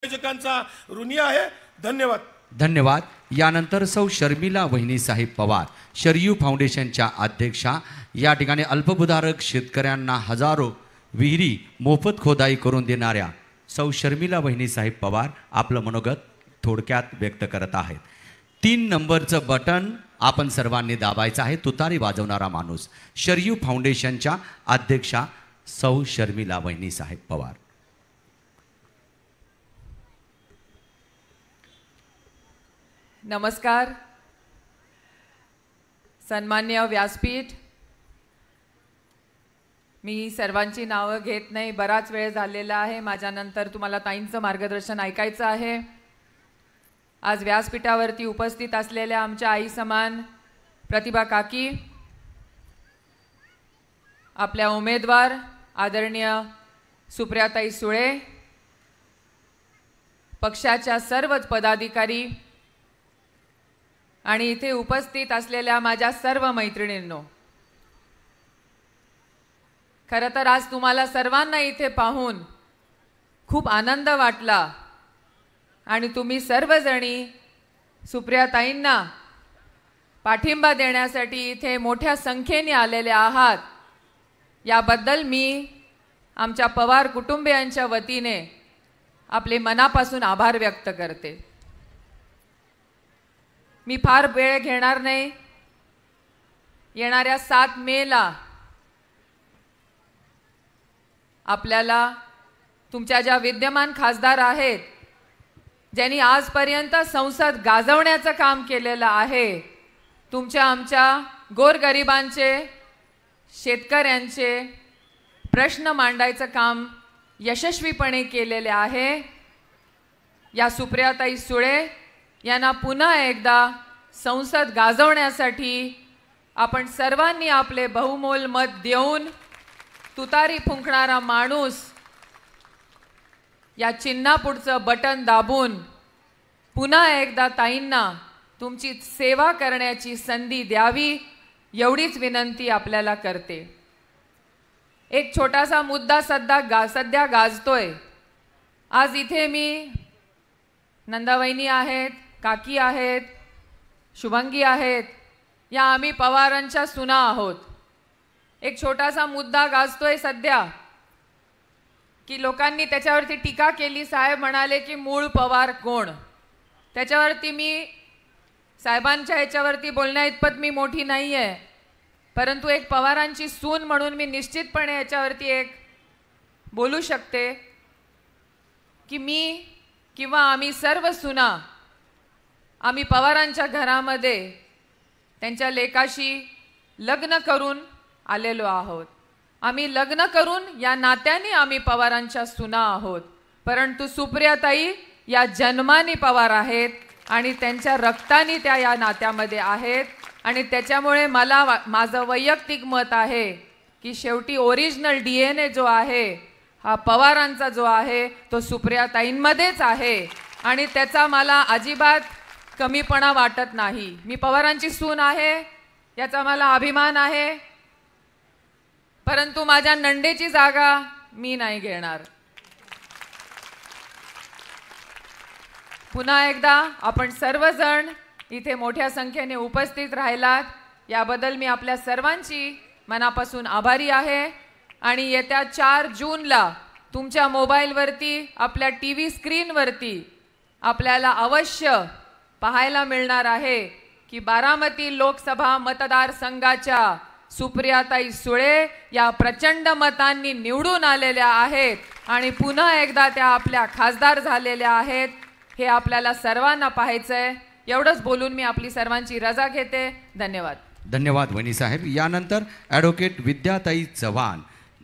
आयोजकांचा ऋणी आहे. धन्यवाद. धन्यवाद. यानंतर सौ शर्मिला वहिनी साहेब पवार, शरयू फाउंडेशनच्या अध्यक्षा, या ठिकाणी अल्पभूधारक शेतकऱ्यांना हजारो विहिरी मोफत खोदाई करून देणाऱ्या सौ शर्मिला वहिनी साहेब पवार आपलं मनोगत थोडक्यात व्यक्त करत आहेत. 3 नंबरचं बटन आपण सर्वांनी दाबायचं आहे. तुतारी वाजवणारा माणूस शरयू फाउंडेशनच्या अध्यक्षा सौ शर्मिला वहिनी साहेब पवार. नमस्कार. सन्मान्य व्यासपीठ, मी सर्वांची नावं घेत नाही, बराच वेळ झालेला आहे. माझ्यानंतर तुम्हाला ताईंचं मार्गदर्शन ऐकायचं आहे. आज व्यासपीठावरती उपस्थित असलेल्या आमच्या आई समान प्रतिभा काकी, आपल्या उमेदवार आदरणीय सुप्रियाताई सुळे, पक्षाच्या सर्वच पदाधिकारी आणि इथे उपस्थित असलेल्या माझ्या सर्व मैत्रिणींनो, खरं तर आज तुम्हाला सर्वांना इथे पाहून खूप आनंद वाटला आणि तुम्ही सर्वजणी सुप्रियाताईंना पाठिंबा देण्यासाठी इथे मोठ्या संख्येने आलेले आहात. याबद्दल मी आमच्या पवार कुटुंबियांच्या वतीने आपले मनापासून आभार व्यक्त करते. मी फार वेळ घेणार नाही. येणाऱ्या 7 मेला आपल्याला तुमच्या ज्या विद्यमान खासदार आहेत, ज्यांनी आजपर्यंत संसद गाजवण्याचं काम केलेलं आहे, तुमच्या आमच्या गोरगरिबांचे, शेतकऱ्यांचे प्रश्न मांडायचं काम यशस्वीपणे केलेले आहे. या सुप्रियाताई सुळे यांना पुन्हा एकदा संसद गाजवण्यासाठी आपण सर्वांनी आपले बहुमोल मत देऊन तुतारी फुंकणारा माणूस या चिन्हापुढचं बटन दाबून पुन्हा एकदा ताईंना तुमची सेवा करण्याची संधी द्यावी, एवढीच विनंती आपल्याला करते. एक छोटासा मुद्दा सध्या गाजतोय. आज इथे मी नंदावहिनी आहेत, काकी आहेत, शुभंगी आहेत, या आम्ही पवारांच्या सुना आहोत. एक छोटासा मुद्दा गाजतोय सध्या की लोकांनी त्याच्यावरती टीका केली. साहेब म्हणाले की मूळ पवार कोण. त्याच्यावरती मी साहेबांच्या ह्याच्यावरती बोलण्या इतपत मी मोठी नाही आहे, परंतु एक पवारांची सून म्हणून मी निश्चितपणे याच्यावरती एक बोलू शकते की मी किंवा आम्ही सर्व सुना आम्ही पवारांच्या घरामध्ये त्यांच्या लेकाशी लग्न करून आलेलो आहोत. आम्ही लग्न करून या नात्याने आम्ही पवारांच्या सुना आहोत. परंतु सुप्रियाताई या जन्माने पवार आहेत आणि त्यांच्या रक्ताने त्या या नात्यामध्ये आहेत. आणि त्याच्यामुळे माझं वैयक्तिक मत आहे की शेवटी ओरिजिनल DNA जो आहे हा पवारांचा जो आहे तो सुप्रियाताईंमध्येच आहे आणि त्याचा मला अजिबात कमीपणा वाटत नाही. मी पवारांची सून आहे याचा मला अभिमान आहे, परंतु माझ्या नंदेची जागा मी नाही घेणार. पुन्हा एकदा आपण सर्वजण इथे मोठ्या संख्येने उपस्थित राहिलात याबद्दल मी आपल्या सर्वांची मनापासून आभारी आहे. आणि येत्या 4 जूनला तुमच्या मोबाईलवरती, आपल्या TV स्क्रीनवरती आपल्याला अवश्य पाहायला मिळणार आहे की बारामती लोकसभा मतदारसंघाच्या सुप्रियाताई सुळे या प्रचंड मतांनी निवडून आलेल्या आहेत आणि पुन्हा एकदा त्या आपल्या खासदार झालेल्या आहेत. हे आपल्याला सर्वांना पाहायचंय. एवढंच बोलून मी आपली सर्वांची रजा घेते. धन्यवाद. धन्यवाद वहिनी साहेब. यानंतर ॲडव्होकेट विद्याताई चव्हाण